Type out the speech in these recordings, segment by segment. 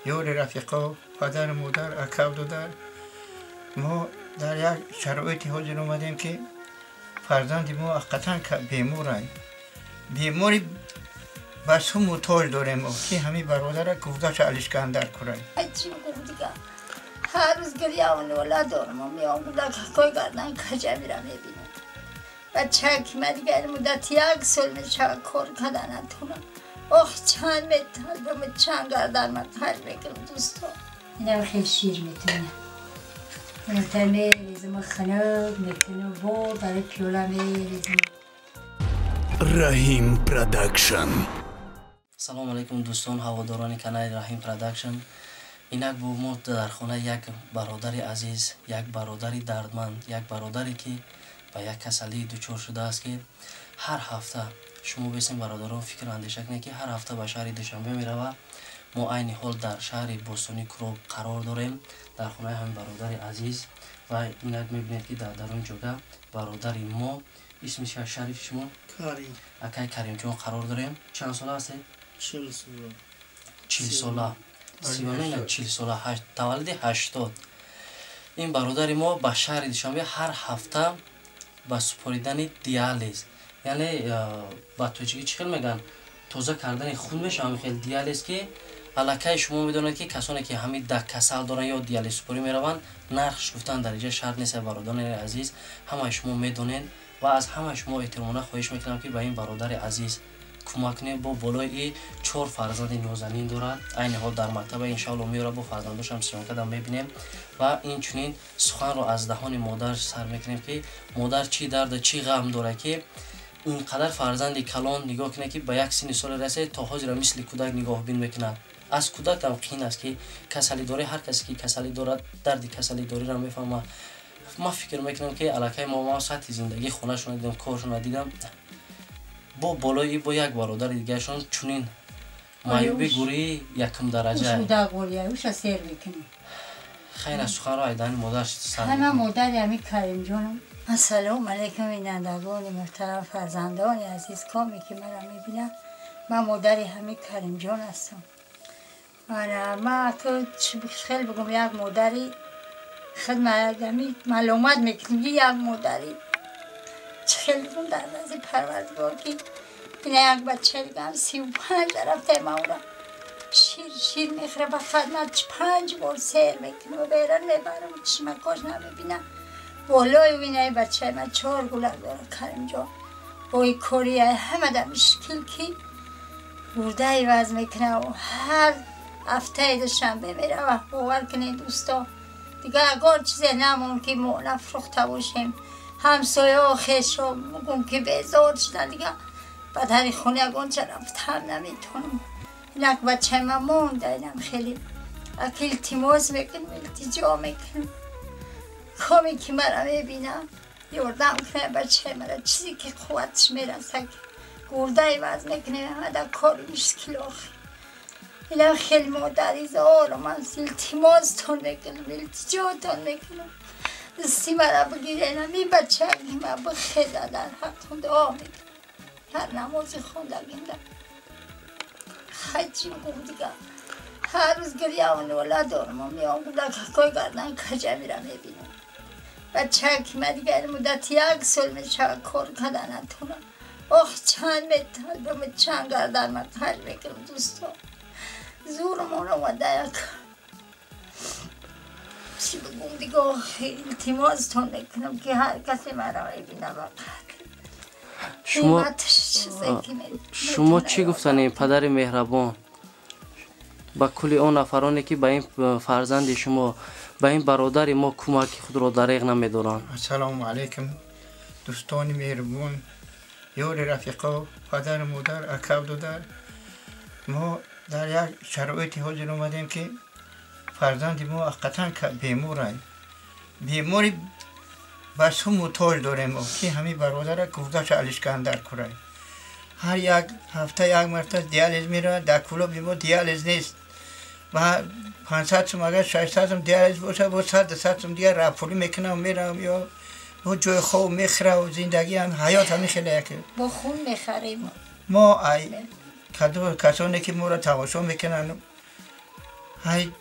یور رفیقا، پدر مادر، اکا و دادر، ما در یک شرایطی حاضر اومدیم که فرزند ما حقیقتاً بیمورند. بیماری بس هم محتاج داریم که همین برادر گفتش علیشکه اندر کنند. چی بگم دیگه؟ هر روز گریه و نوله دارم و میام بوده که کوی گردن کجا میرم میبینم. بچه که من دیگه این مدت 1 سال میشه کار کردن نتونم. چند میتونم چند گردن من تل بگیرم دوستا. این خیلی شیر میتونه. این میریزم و خنک میکنه و برای پیوله میریزم. رحیم پروداکشن. سلام علیکم دوستان هواداران کانال رحیم پروداکشن. اینک با ما در خانه یک برادر عزیز، یک برادر دردمند، یک برادری که با یک کسلی دچار شده است که هر هفته شما بسیم برادران فکر اندیشه کنید که هر هفته به شهر دوشنبه میره. ما عین حال در شهر بوستانی کروب قرار داریم در خانه همین برادر عزیز و اینک میبینید که در اون جگه برادر ما اسمش شریف شما کریم اکای کریم جان قرار داریم. چند ساله هستی؟ 40 ساله 40 ساله 40 ساله تولد 80. این برادر ما به شهر دوشنبه هر هفته با سپاریدن دیالیز، یعنی با توجیهی چی خیلی میگن تازه کردن خون میشه. همین خیلی دیالیز که علاقه شما میدونید که کسانی که همین دک کسل دارن یا دیالیز سپاری میروند نرخش گفتن در اینجا شرط نیست. برادران عزیز همه شما میدونین و از همه شما احترامانه خواهش میکنم که به این برادر عزیز کمک کنید. با بالای 4 فرزند نازنین دارد، عین حال در مکتب ان شاء الله میره با فرزنداش هم سلام کردم میبینیم و این چنین سخن رو از دهان مادر سر میکنیم که مادر چی درد چی غم داره که اینقدر فرزند کلان نگاه کنه که به یک سن سال رسه تا حاضر مثل کودک نگاه بین میکنه. از کودک هم قین است که کسلی داره. هر کسی که کسلی دارد درد کسلی داری رو میفهمه. ما فکر میکنم که علاقه ما سطح زندگی خونه شون دیدم کارشون دیدم با بالای با یک برادر دیگه شون چنین معیوبی گوری یکم درجه بوده گوریه اوش سیر میکنیم. خیلی سخن را ایدان مادر سر همه مادر یمی کریم جانم. السلام علیکم بینندگان محترم فرزندان عزیز کامی که مرا میبینم. من مادر همین کریم جان هستم. من که خیلی بگم یک مادری خیلی معلومات میکنم یک مادری خیلی بگم در نزد پروردگار که این یک بچه دیگه هم 35 رفته مورا شیر میخوره به خدمت 5 بار سیر میکنه و بیرن میبرم و چشمکاش نمیبینم. بالای وینه بچه من 4 گلک داره کریم جان. بای کوریه همه در مشکل که برده ای وز میکنه و هر هفته دوشنبه میره و باور کنید دوستا دیگه اگر چیزی نمون که ما نفروخته باشیم همسایه ها خیش ها بگم که بیزار شدن دیگه بعد هری خونه اگران چه رفت هم نمیتونم. اینک بچه من مونده اینم خیلی اکیل تیماز میکنم التجا میکنم کامی که مرا میبینم یردم کنه بچه مرا چیزی که قوتش میرسه که گرده ای وز میکنه همه در کار مشکل آخی. اینم خیلی مادری زار من التماستون میکنم التجاتون میکنم دستی مرا بگیره اینم این بچه اگه من بخیده در حقتون دعا میکنم. هر نمازی خوندگیم در خیلی چی بگم دیگه هر روز گریه و نوله دارم و میام بوده که کوی گردن کجا میرم میبینم. بچه که من دیگه این مدت 1 سال میشه کار کردن نتونم. چند میتونم چند گردن من تل بگیرم دوستا. زورمون اومده یک چی بگم دیگه التماستون میکنم که هر کسی مرا ببینه شما چی گفتنی پدر مهربان با کلی اون نفرانی که به این فرزند شما به این برادر ما کمک خود را دریغ نمیدارن؟ السلام علیکم دوستان مهربان، یور رفیقا، پدر مادر، اکا و دادر، ما در یک شرایطی حاضر اومدیم که فرزند ما حقیقتاً بیمورند. بیماری بس هم محتاج داریم که همین برادر گفتش علیشکه اندر کنند. هر یک هفته یک مرتبه دیالیز میره. در کلوب ما دیالیز نیست و 500 سوم اگر 600 سوم دیالیز باشه با 100 سوم دیگه رفولی میکنم میرم یا جای خوب میخوره و زندگی هم حیات هم خیلی که با خون میخریم. ما کسانی که ما را تماشا میکنن های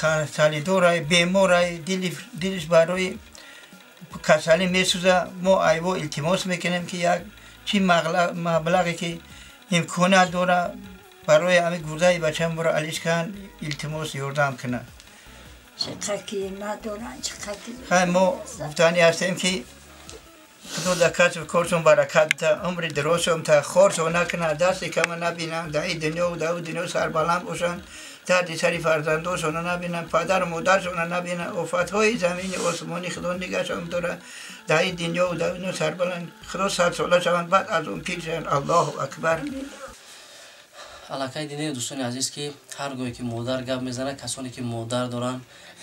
کسالی دورای بیمورای دلش برای کسالی میسوزه ما ایو التماس میکنیم که یک چی مبلغی که امکانات داره برای همه گرده بچم برای علیش کن التماس یاردم کنه. چقدر ما دوران چقدر خیلی ما گفتنی هستیم که خدا در کسب کارشون برکت ده عمر درستشون تا خورشون نکنه دستی کم نبینن در این دنیا و در اون دنیا سربلند باشن درد سری فرزنداشون نبینن پدر و مادرشون نبینن آفتهای زمین آسمانی خدا نگهشون داره در این دنیا و در اون سربلند خدا 100 ساله شوند بعد از اون پیر شوند. الله اکبر. علاقه دینی دوستان عزیز که هرگاهی که مادر گپ میزنه کسانی که مادر دارن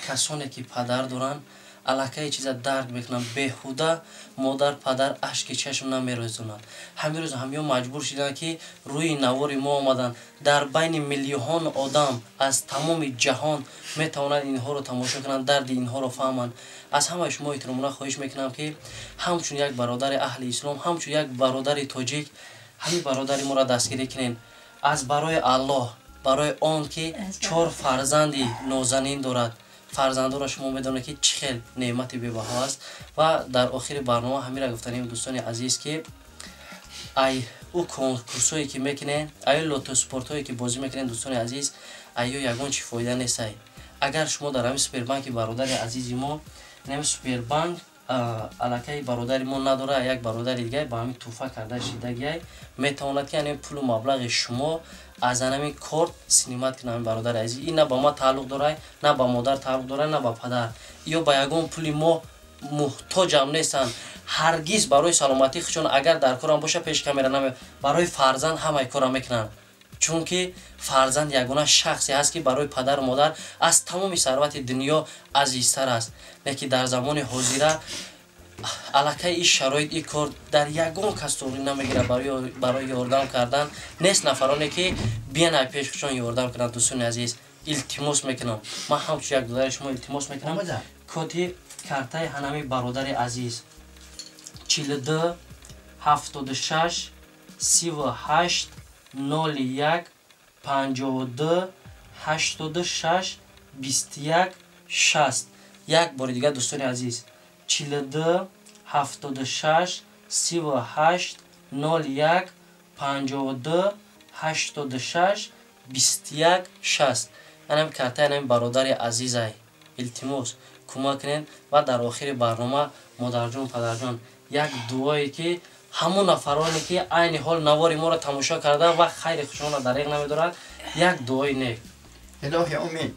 کسانی که پدر دارن علاقه چیزا درک میکنن بیهوده مادر پدر اشک چشم نمیریزونن. همین روز همیو مجبور شدن که روی نوار ما آمدن در بین میلیون آدم از تمام جهان میتوانند اینها رو تماشا کنند درد اینها رو فهمند. از همه شما احتراماً خواهش میکنم که همچون یک برادر اهل اسلام همچون یک برادر تاجیک همین برادر ما را دستگیری کنین از برای الله برای آن که 4 فرزندی نازنین دارد. فرزنده را شما میدونید که چه خیلی نعمت بی‌بها است. و در آخر برنامه همین را گفتنیم دوستان عزیز که ای او کنکورسایی که میکنه ای لوتو سپورتایی که بازی میکنن دوستان عزیز ایو یگان چی فایده نیست. اگر شما در همین سوپر بانک برادر عزیزی ما نمی سوپر بانک علاقه برادر ما نداره یک برادر دیگه با همین توفه کرده شدگی میتواند که یعنی پول و مبلغ شما از همین کارت سینیمات کنه. همین برادر عزیز این نه با ما تعلق داره نه با مادر تعلق داره نه با پدر یا با یگان پول ما محتاج هم نیستن هرگز برای سلامتی خودشون اگر در کارم باشه پیش کامera نمی برای فرزند همه کارا میکنن چون که فرزند یگانه شخصی است که برای پدر و مادر از تمام ثروت دنیا عزیزتر است. لیکن در زمان حاضر علاقه این شرایط این کار در یگان کس توری نمیگیره برای یاردم کردن نیست نفرانی که بیان پیش خودشون یاردم کنند. دوستان عزیز التماس میکنم من همچون یک دادر شما التماس میکنم کتی کارتای هنمی برادر عزیز 42 76 38 01 52 86 21 60 یک بار دیگه دوستان عزیز 42 76 38 01 52 86 21 60 اینم کارت اینم برادر عزیزای التماس کمک کنین. و در آخر برنامه مادر جان پدر جان یک دعایی که همون نفرانی که عین حال نوار ما را تماشا کرده و خیر خودشون را دریغ نمیدارند یک دعای نیک. الهی امین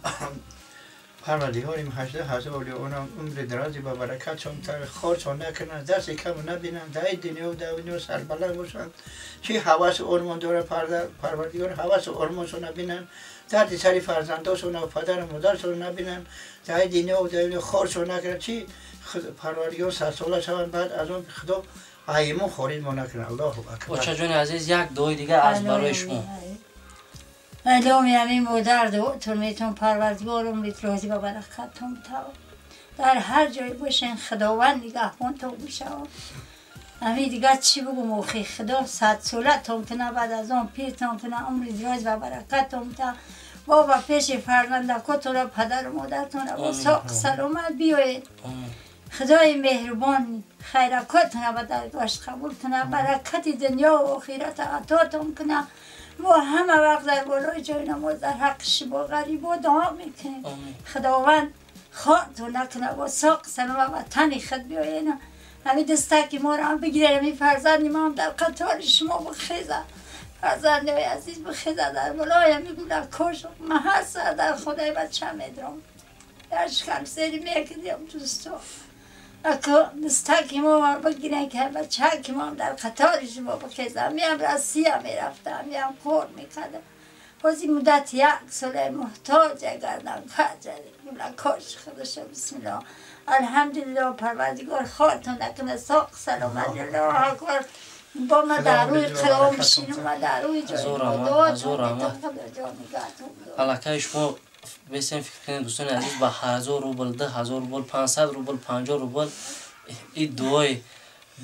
پروردگاریم 18,000 اونم عمر درازی با برکتشون تا خورشون نکنن دست کم نبینن در این دنیا و در دنیا سربلند باشن چی حواس ارمان داره پروردگار حواس ارمانشون نبینن درد سری فرزنداشون و پدر و مادرشون نبینن در این دنیا و در دنیا خورشون نکنن چی پروردگار 100 ساله شوند بعد از اون خدا ایمون خورید ما نکنن. الله اکبر. بچه جان عزیز یک دعای دیگه از برای شما. الهی همین مادر دعاتون میتون پروردگار عمرت راضی و برکتتون بتاو در هر جای باشین خداوند نگهبانتون بشه. همین دیگه چی بگم اوخی خدا 100 سالتون کنه بعد از اون پیرتون کنه عمر دراز و برکتتون بتاو بابا پیش فرزندکاتون و پدر و مادرتون و ساق سلامت بیایید. خدای مهربان خیرکاتون و درگاهش قبول کنه برکت دنیا و آخرت عطاتون کنه. ما همه وقت در بالای جای نماز در حق شما غریبا دعا میکنیم خداوند خواهتون نکنه با ساق سلامت و تنی خود بیایین. همین دستکی ما را هم بگیره همین فرزندی ما هم در قطار شما بخیزه فرزندی عزیز بخیزه در بالای همین گوله کش محل سر در خدای بچه میدرم در شکم سری میکنیم دوستو اکا دستکی ما بگیرن که بچه که ما در قطار شما بخیزه همین رسیه میرفته همین کور میکرده بازی مدت 1 ساله محتاج گردم گوله کش خودش بسم الله الحمدلله پروردگار خواهتون نکنه ساق سلامت الله اکبر با ما در روی قیام میشینیم و در روی جای دعاتون علاقه شما بسیم فکر کنید دوستان عزیز با 1000 روبل 10,000 روبل 500 روبل 50 روبل این دعای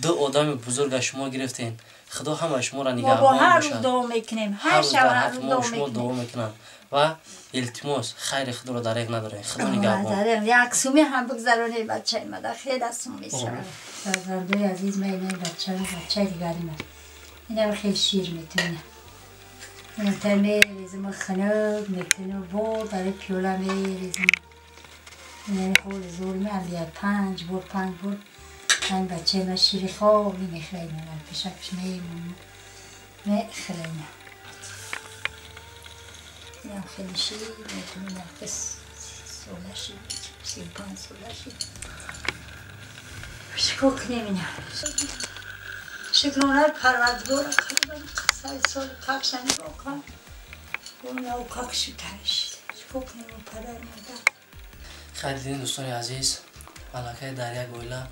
2 آدم بزرگ شما گرفتین خدا همه شما را نگهبان باشه. ما با هر روز دعا میکنیم هر شب هر روز دعا میکنیم و التماس خیر خود رو دریغ نداره خدا نگهبان یک سومی هم بگذارونی بچه ما خیلی سوم میشه فرزندای عزیز من اینه بچه دیگری من اینم خیلی شیر میتونه اینم تر میریزم خنک میکنه و داره پیولا میریزم اینم خول زور من بیاد 5 بار این بچه من شیر خوابی میخرینه پیشکش میمونه میخرینه اینم خیلی شیر میتونه بس 16 شیر 35 16 شیر شکوک نمینه شکرونه پروردگار کردم سال سال کاکشنی بکن اون او کاکشو ترشید شکوک نمین پدر مادر خیلی دیدین دوستان عزیز علاقه در یک اویله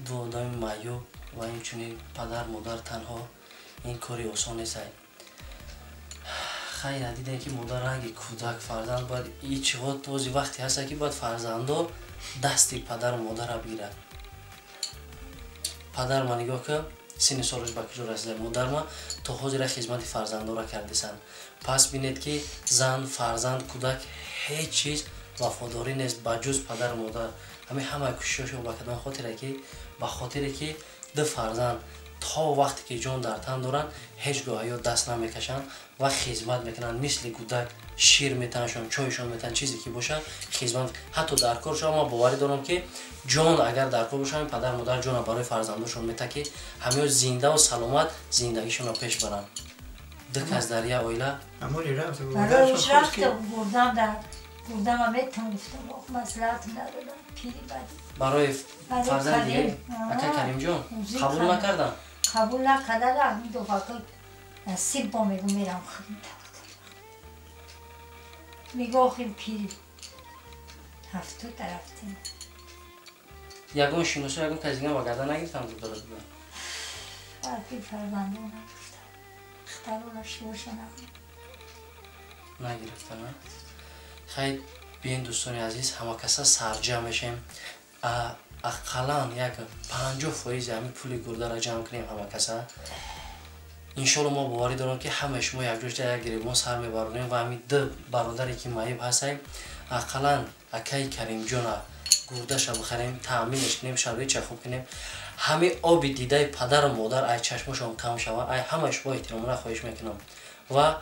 12 مایو و اینچنین پدر مادر تنها این کاری آسان نیست خیلی دیدین که مادر رنگ کودک فرزند باید این چقدر توزی وقتی هست که باید فرزندا دستی پدر مادر را بگیره پدر ما نگاه که سن سالش به کجا رسیده مادر ما تا حاضر خدمت فرزندا را کردیسن پس بینید که زن فرزند کودک هیچ چیز وفاداری نیست بجز پدر مادر همه کوشششو بکردن خاطره که به خاطری که دو فرزند تا وقتی که جان در تن دارن هیچگاه یا دست نمیکشن و خدمت میکنن مثل کودک شیر میتنشون چایشون میتن چیزی که باشه خدمت حتی در کارشون ما باوری دارم که جان اگر در کار باشن پدر مادر جان برای فرزنداشون میته که همه زنده و سلامت زندگیشون رو پیش برن دک از دریا اویلا اموری رفت برایش رفتم بردم هم میتونم گفتم مسئلت ندارم پیری بدی برای فرزند دیگه اکا کریم جان قبول نکردم قبول نکردم این دو فقط سیب با میگو میرم خودم میگو آخیم پیری هفتو رفتیم یکون شنوسو یکون کزینه و گرده نگیرتم بود دارد بودن فرقی فرزندو نگفتم اخترون شیوشو نگرفتن خیلی بیاین دوستان عزیز همه کسا سرجمع میشیم اقلان یک 50% همین پول گرده را جمع کنیم همه کسا انشالله ما باوری دارم که همه شما یک جوش یک گریبان سر میبرونیم و همین دو برادری که معیب هستیم اقلان اکای کریم جون گرده شا بخریم تأمینش کنیم شربه چه خوب کنیم همه آب دیده پدر و مادر ای چشمشون کم شود ای همش با احترام را خواهش میکنم و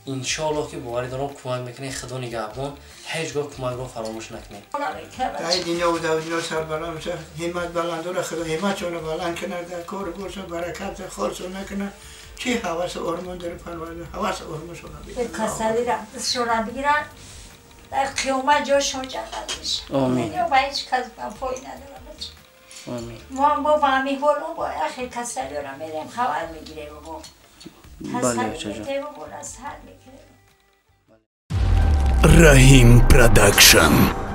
انشالله که باوری دارم کمک میکنه خدا نگهبان هیچگاه کمک رو فراموش نکنید ای دنیا و دنیا سر بلند میشه همت بلند داره خدا همتشون بلند کنه در کار گوش برکت خالص نکنه چی حواس آرمان داره پروردگار حواس آرمانشون به کسلی را دستشون بگیرن در قیامت جاشون جنت میشه آمین و هیچ کس پایی نداره آمین ما هم با همی حالون با اخی کسلی را میریم خبر میگیریم و با تسلی میگیریم و با نصحت میگیریم Rahim Production.